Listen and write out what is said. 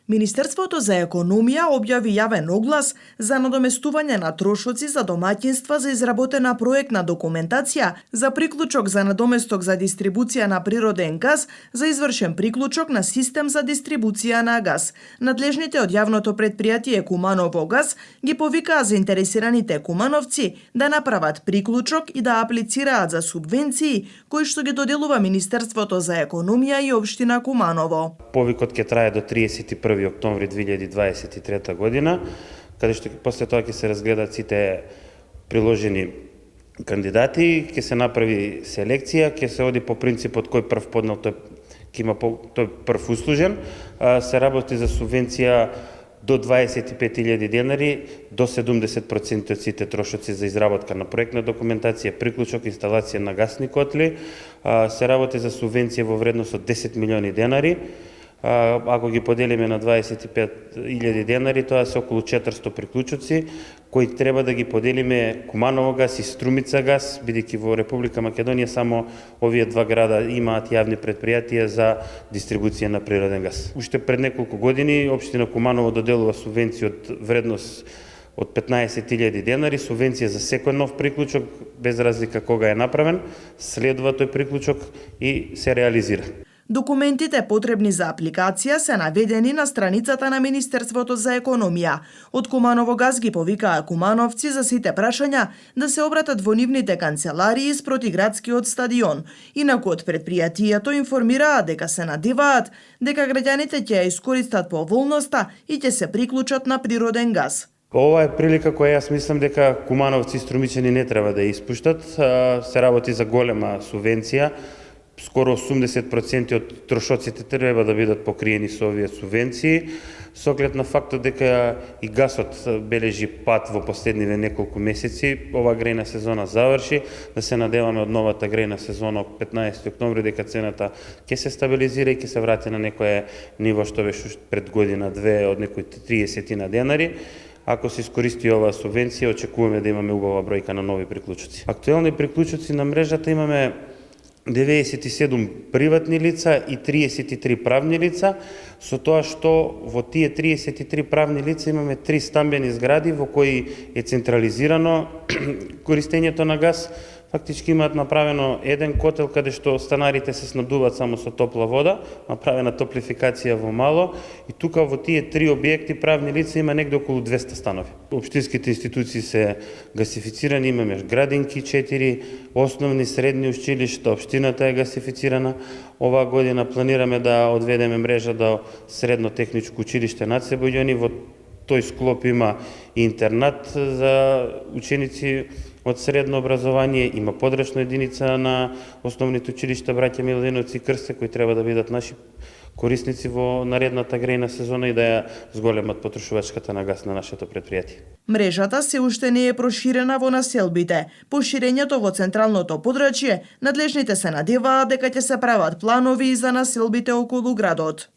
Министерството за економија објави јавен оглас за надоместување на трошоци за домаќинства за изработена проектна документација за приклучок за надоместок за дистрибуција на природен газ за извршен приклучок на систем за дистрибуција на газ. Надлежните од јавното претпријатие Куманово газ ги повикаа заинтересираните кумановци да направат приклучок и да аплицираат за субвенции кои што ги доделува Министерството за економија и општина Куманово. Повикот ќе трае до 31 октомври 2023 година, каде што после тоа ќе се разгледат сите приложени кандидати, ќе се направи селекција, ќе се оди по принципот кој прв поднел тој ќе има тој прв услужен, се работи за субвенција до 25.000 денари, до 70% од сите трошоци за изработка на проектна документација, приклучок, инсталација на гасни котли, се работи за субвенција во вредност од 10 милиони денари. Ако ги поделиме на 25.000 денари, тоа се околу 400 приклучоци, кои треба да ги поделиме Куманово газ и Струмица газ, бидејќи во Република Македонија само овие два града имаат јавни претпријатија за дистрибуција на природен газ. Уште пред неколку години општина Куманово доделува субвенција од вредност од 15.000 денари, субвенција за секој нов приклучок, без разлика кога е направен, следува тој приклучок и се реализира. Документите потребни за апликација се наведени на страницата на Министерството за економија. Од Куманово газ ги повикаа кумановци за сите прашања да се обратат во нивните канцеларии спроти градскиот стадион. Инаку од претпријатието информираа дека се надеваат дека граѓаните ќе ја искористат поволноста и ќе се приклучат на природен газ. Ова е прилика која јас мислам дека кумановци и струмичани не треба да ја испуштат. Се работи за голема субвенција. Скоро 80% од трошоците треба да бидат покриени со овие субвенции, со оглед на фактот дека и гасот бележи пат во последниве неколку месеци. Ова грејна сезона заврши, да се надеваме од новата грејна сезона од 15 октомври дека цената ќе се стабилизира и ќе се врати на некое ниво што беше пред година-две од некои 30 на денари. Ако се искористи оваа субвенција, очекуваме да имаме убава бројка на нови приклучоци. Актуелни приклучоци на мрежата имаме 97 приватни лица и 33 правни лица, со тоа што во тие 33 правни лица имаме 3 стамбени згради во кои е централизирано користењето на газ. Фактички имаат направено еден котел каде што станарите се снабдуваат само со топла вода, направена топлификација во мало, и тука во тие 3 објекти правни лица има негде околу 200 станови. Општинските институции се гасифицирани, имаме градинки 4, основни средни училишта, општината е гасифицирана. Оваа година планираме да одведеме мрежа до средно техничко училиште над Себојони. Во тој склоп има и интернат за ученици од средно образование, има подрачна единица на основните училишта Браќа Милодиновци и Крсте, кои треба да бидат наши корисници во наредната грејна сезона и да ја зголемат потрошувачката на газ на нашето претпријатие. Мрежата се уште не е проширена во населбите. По ширењето во централното подрачје, надлежните се надеваат дека ќе се прават планови за населбите околу градот.